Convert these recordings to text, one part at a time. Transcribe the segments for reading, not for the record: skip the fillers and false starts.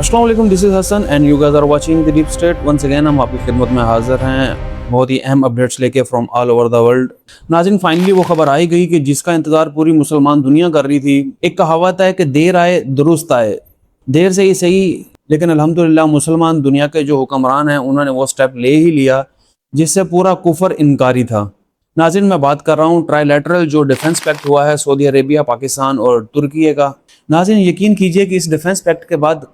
अस्सलाम वालेकुम, this is Hasan and you guys are watching the deep state. Once again हम आपकी खिदमत में हाजिर हैं बहुत ही अहम अपडेट्स लेके from all over the world. नाज़रीन, फाइनली वो खबर आई गई कि जिसका इंतज़ार पूरी मुसलमान दुनिया कर रही थी। एक कहावत है कि देर आए दुरुस्त आए, देर से ही सही, लेकिन अल्हम्दुलिल्लाह मुसलमान दुनिया के जो हुक्मरान हैं उन्होंने वो स्टेप ले ही लिया जिससे पूरा कुफर इनकारी था। नाज़रीन, मैं बात कर रहा हूँ ट्राइलेटरल जो डिफेंस पैक्ट हुआ है सऊदी अरेबिया, पाकिस्तान और तुर्की का। नाज़रीन, यकीन कीजिए कि इस डिफेंस पैक्ट के बाद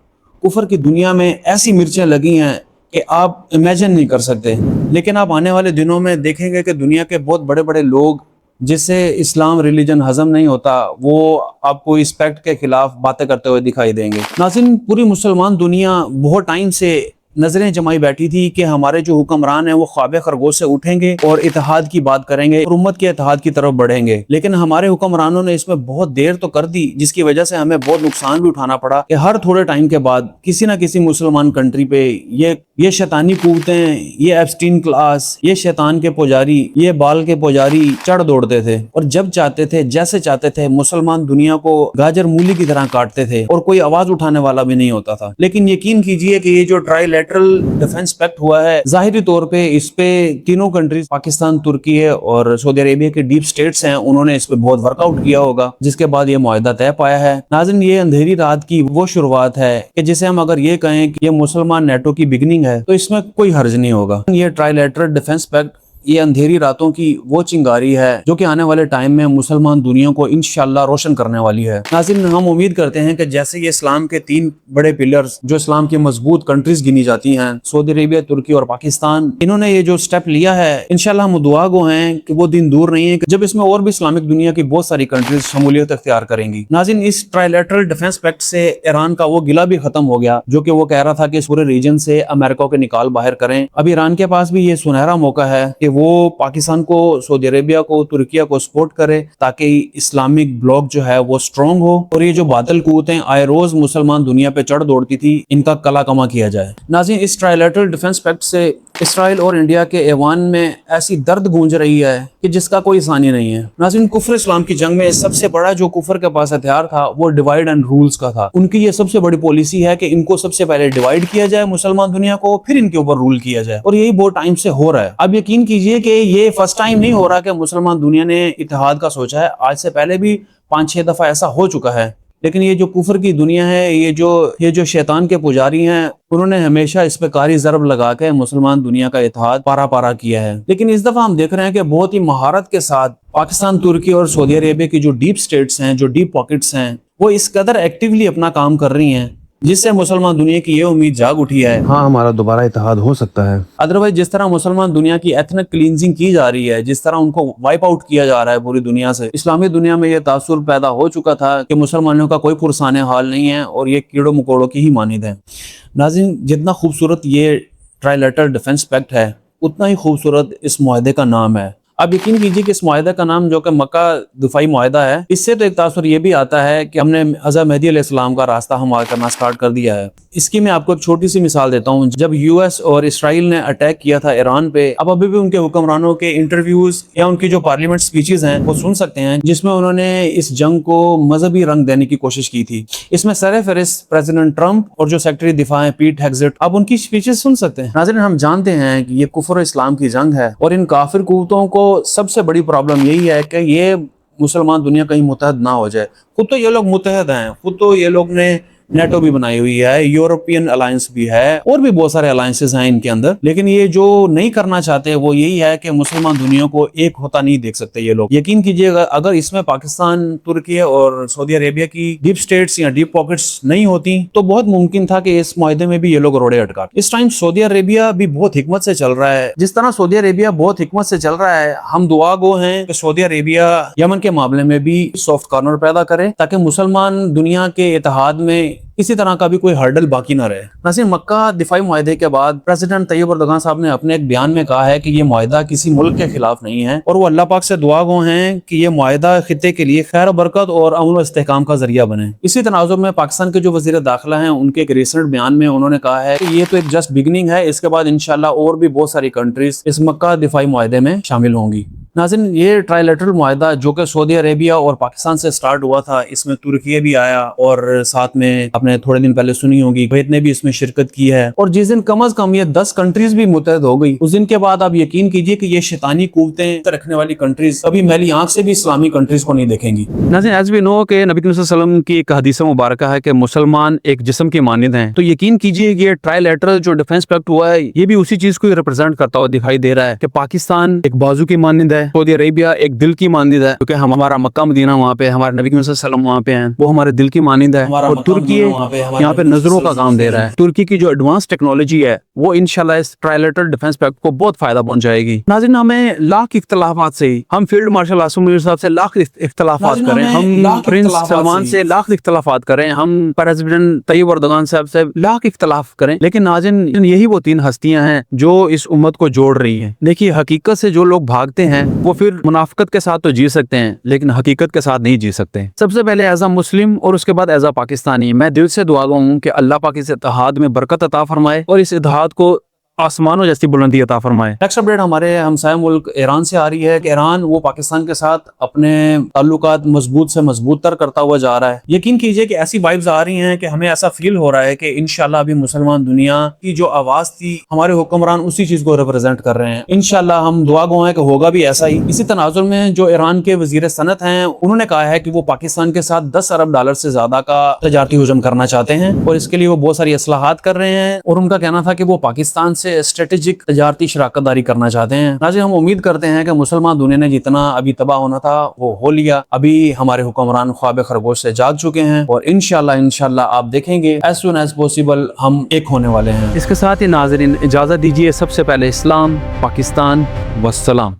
कुफर की दुनिया में ऐसी मिर्चें लगी हैं कि आप इमेजिन नहीं कर सकते। लेकिन आप आने वाले दिनों में देखेंगे कि दुनिया के बहुत बड़े बड़े लोग जिससे इस्लाम रिलीजन हजम नहीं होता, वो आपको इस पैक्ट के खिलाफ बातें करते हुए दिखाई देंगे। नाज़रीन, पूरी मुसलमान दुनिया बहुत टाइम से नजरें जमाई बैठी थी कि हमारे जो हुक्मरान हैं वो ख्वाब खरगोश से उठेंगे और इत्तेहाद की बात करेंगे और उम्मत के इत्तेहाद की तरफ बढ़ेंगे। लेकिन हमारे हुक्मरानों ने इसमें बहुत देर तो कर दी, जिसकी वजह से हमें बहुत नुकसान भी उठाना पड़ा कि हर थोड़े टाइम के बाद किसी ना किसी मुसलमान कंट्री पे ये शैतानी कुव्वतें, ये एब्स्टीन क्लास, ये शैतान के पुजारी, ये बाल के पुजारी चढ़ दौड़ते थे और जब चाहते थे, जैसे चाहते थे, मुसलमान दुनिया को गाजर मूली की तरह काटते थे और कोई आवाज उठाने वाला भी नहीं होता था। लेकिन यकीन कीजिए कि ये जो ट्राइलेटरल डिफेंस पैक्ट हुआ है, जाहिरी तौर पे इस पे तीनों कंट्रीज पाकिस्तान, तुर्की है और सऊदी अरेबिया के डीप स्टेट्स हैं, उन्होंने इस पे बहुत वर्कआउट किया होगा, जिसके बाद ये मुआहदा तय पाया है। नाज़रीन, ये अंधेरी रात की वो शुरुआत है कि जिसे हम अगर ये कहें कि ये मुसलमान नेटो की बिगनिंग है तो इसमें कोई हर्ज नहीं होगा। ये ट्राइलेटरल डिफेंस पैक्ट ये अंधेरी रातों की वो चिंगारी है जो कि आने वाले टाइम में मुसलमान दुनिया को इंशाल्लाह रोशन करने वाली है। नाज़रीन, हम उम्मीद करते हैं कि जैसे ये इस्लाम के तीन बड़े पिलर्स जो इस्लाम की मजबूत कंट्रीज गिनी जाती हैं, सऊदी अरेबिया, तुर्की और पाकिस्तान, इन्होंने ये जो स्टेप लिया है, इंशाल्लाह हम दुआ गो हैं कि वो दिन दूर नहीं है कि जब इसमें और भी इस्लामिक दुनिया की बहुत सारी कंट्रीज शमूलियत अख्तियार करेंगी। नाज़रीन, इस ट्राइलेटरल डिफेंस पैक्ट से ईरान का वो गिला भी खत्म हो गया जो कि वो कह रहा था कि इस पूरे रीजन से अमेरिका के निकाल बाहर करें। अब ईरान के पास भी ये सुनहरा मौका है कि वो पाकिस्तान को, सऊदी अरेबिया को, तुर्किया को सपोर्ट करे ताकि इस्लामिक ब्लॉक जो है वो स्ट्रॉन्ग हो और ये जो बादल कुव्वतें आए रोज मुसलमान दुनिया पे चढ़ दौड़ती थी, इनका कला कमा किया जाए। नाज़रीन, इस ट्राइलेटरल डिफेंस पैक्ट से इसराइल और इंडिया के ऐवान में ऐसी दर्द गूंज रही है कि जिसका कोई सानी नहीं है। नाज़रीन, कुफर इस्लाम की जंग में सबसे बड़ा जो कुफर के पास हथियार था वो डिवाइड एंड रूल्स का था। उनकी ये सबसे बड़ी पॉलिसी है कि इनको सबसे पहले डिवाइड किया जाए मुसलमान दुनिया को, फिर इनके ऊपर रूल किया जाए, और यही बहुत टाइम से हो रहा है। अब यकीन कीजिए कि ये फर्स्ट टाइम नहीं हो रहा कि मुसलमान दुनिया ने इत्तेहाद का सोचा है। आज से पहले भी 5-6 दफा ऐसा हो चुका है। लेकिन ये जो कुफर की दुनिया है, ये जो शैतान के पुजारी हैं, उन्होंने हमेशा इस पे कारी ज़रब लगा के मुसलमान दुनिया का इत्तेहाद पारा पारा किया है। लेकिन इस दफा हम देख रहे हैं कि बहुत ही महारत के साथ पाकिस्तान, तुर्की और सऊदी अरेबिया की जो डीप स्टेट्स हैं, जो डीप पॉकेट्स हैं, वो इस कदर एक्टिवली अपना काम कर रही हैं जिससे मुसलमान दुनिया की ये उम्मीद जाग उठी है, हाँ, हमारा दोबारा इत्तेहाद हो सकता है। अदरवाइज जिस तरह मुसलमान दुनिया की एथनिक क्लींजिंग की जा रही है, जिस तरह उनको वाइप आउट किया जा रहा है पूरी दुनिया से, इस्लामी दुनिया में ये तासुर पैदा हो चुका था कि मुसलमानों का कोई पुरसाने हाल नहीं है और ये कीड़ों मकोड़ों की ही मानिद है। नाज़रीन, जितना खूबसूरत ये ट्राइलेटरल डिफेंस पैक्ट है, उतना ही खूबसूरत इस मुआहदे का नाम है। अब यकीन कीजिए कि इस मुआहदा का नाम जो कि मक्का दिफाई मुआहदा है, इससे तो एक तासुर ये भी आता है कि हमने हज़रत मेहदी अलैहिस्सलाम का रास्ता हमवार करना स्टार्ट कर दिया है। इसकी मैं आपको एक छोटी सी मिसाल देता हूँ। जब यूएस और इसराइल ने अटैक किया था ईरान पे, अब अभी भी उनके हुक्मरानों के इंटरव्यूज या उनकी जो पार्लियामेंट स्पीचेस हैं वो सुन सकते हैं, जिसमें उन्होंने इस जंग को मजहबी रंग देने की कोशिश की थी। इसमें सरफहरिस्त प्रेसिडेंट ट्रंप और जो सेक्रेटरी दिफा है पीट हेग्सेट, अब उनकी स्पीचेस सुन सकते हैं। नाज़रीन, हम जानते हैं कि ये कुफर इस्लाम की जंग है और इन काफिर कुव्वतों को सबसे बड़ी प्रॉब्लम यही है कि ये मुसलमान दुनिया कहीं मुत्तहद ना हो जाए। खुद तो ये लोग मुत्तहद हैं, खुद तो ये लोग ने नेटो भी बनाई हुई है, यूरोपियन अलायंस भी है और भी बहुत सारे अलायंसेस हैं इनके अंदर। लेकिन ये जो नहीं करना चाहते वो यही है कि मुसलमान दुनिया को एक होता नहीं देख सकते ये लोग। यकीन कीजिएगा, अगर इसमें पाकिस्तान, तुर्की और सऊदी अरेबिया की डीप स्टेट्स या डीप पॉकेट्स नहीं होती तो बहुत मुमकिन था कि इस मुआहदे में भी ये लोग रोड़े अटका। इस टाइम सऊदी अरेबिया भी बहुत हिकमत से चल रहा है। जिस तरह सऊदी अरेबिया बहुत हिकमत से चल रहा है, हम दुआ गो हैं कि सऊदी अरेबिया यमन के मामले में भी सॉफ्ट कॉर्नर पैदा करे ताकि मुसलमान दुनिया के इत्तेहाद में किसी तरह का भी कोई हर्डल बाकी ना रहे। नाज़रीन, मक्का दिफाई मुआहदे के बाद प्रेसिडेंट तैयब एर्दोगान साहब ने अपने एक बयान में कहा है कि ये मुआहदा किसी मुल्क के खिलाफ नहीं है और वो अल्लाह पाक से दुआ गो हैं कि ये मुआहदा खित्ते के लिए खैर बरकत और अमन व इस्तेहकाम का जरिया बने। इसी तनाजुर में पाकिस्तान के जो वज़ीर दाखिला हैं, उनके एक रिसेंट बयान में उन्होंने कहा है कि ये तो एक जस्ट बिगिनिंग है, इसके बाद इंशाल्लाह और भी बहुत सारी कंट्रीज इस मक्का दिफाई मुआहदे में शामिल होंगी। नाज़रीन, ये ट्राइलेटरल मुआहदा जो कि सऊदी अरेबिया और पाकिस्तान से स्टार्ट हुआ था, इसमें तुर्की भी आया और साथ में अपने थोड़े दिन पहले सुनी होगी कुवैत ने भी इसमें शिरकत की है। और जिस दिन कम अज कम ये 10 कंट्रीज भी मुत्तहद हो गई, उस दिन के बाद आप यकीन कीजिए कि ये शैतानी कुव्वतें रखने वाली कंट्रीज कभी मैली आंख से भी इस्लामी कंट्रीज को नहीं देखेंगी। नाज़रीन, एज़ वी नो कि नबी करीम सल्लल्लाहु अलैहि वसल्लम की एक हदीस मुबारक है कि मुसलमान एक जिस्म की मानिंद हैं। तो यकीन कीजिए कि ये ट्राइलेटरल जो डिफेंस पैक्ट हुआ है, ये भी उसी चीज को रिप्रेजेंट करता हुआ दिखाई दे रहा है कि पाकिस्तान एक बाजू की मानिंद है, सऊदी अरेबिया एक दिल की मानिंद है, क्योंकि हमारा मक्का मदीना वहाँ पे, हमारे नबी करीम सल्लल्लाहु अलैहि वसल्लम वहाँ पे हैं, वो हमारे दिल की मानिंद है। और तुर्की यहाँ पे नजरों का काम दे रहा है। तुर्की की जो एडवांस टेक्नोलॉजी है वो इंशाल्लाह इस ट्राइलेटरल डिफेंस पैक्ट को बहुत फायदा पहुंचाएगी। नाज़रीन, हमें लाख इख्तलाफात से ही, हम फील्ड मार्शल आसिम मुनीर साहब से लाख इख्तलाफात करें, हम प्रिंस सलमान से लाख इख्तलाफात करें, हम प्रेसिडेंट तैयब एर्दोगान साहब से लाख इख्तलाफ करें, लेकिन नाज़रीन यही वो 3 हस्तियां हैं जो इस उम्मत को जोड़ रही हैं। देखिए, हकीकत से जो लोग भागते हैं वो फिर मुनाफिकत के साथ तो जी सकते हैं, लेकिन हकीकत के साथ नहीं जी सकते। सबसे पहले एज अ मुस्लिम और उसके बाद एज अ पाकिस्तानी मैं दिल से दुआ हूँ कि अल्लाह पाक इस इत्तेहाद में बरकत अता फरमाए और इस इत्तेहाद को आसमानों जैसी बुलंदी अता फरमाए। नेक्स्ट अपडेट हमारे हमसाया मुल्क ईरान से आ रही है कि ईरान वो पाकिस्तान के साथ अपने ताल्लुकात मजबूत से मजबूत तर करता हुआ जा रहा है। यकीन कीजिए कि ऐसी वाइब्स आ रही हैं कि हमें ऐसा फील हो रहा है कि इंशाल्लाह अभी मुसलमान दुनिया की जो आवाज थी, हमारे हुक्मरान उसी चीज को रिप्रेजेंट कर रहे हैं। इंशाल्लाह हम दुआ गो हैं कि होगा भी ऐसा ही। इसी तनाजुर में जो ईरान के वजीर सनत हैं, उन्होंने कहा है कि वो पाकिस्तान के साथ 10 अरब डॉलर से ज्यादा का तजारती हुजम करना चाहते हैं और इसके लिए वो बहुत सारी असलाहात कर रहे हैं। और उनका कहना था कि वो पाकिस्तान से स्ट्रेटेजिक तजारती शराकत दारी करना चाहते हैं। नाज़रीन, हम उम्मीद करते हैं कि मुसलमान दुनिया ने जितना अभी तबाह होना था वो हो लिया। अभी हमारे हुक्मरान ख्वाब खरगोश से जाग चुके हैं और इंशाल्लाह आप देखेंगे एज सून एज पॉसिबल हम एक होने वाले हैं। इसके साथ ही नाज़रीन इजाजत दीजिए। सबसे पहले इस्लाम, पाकिस्तान, वस्सलाम।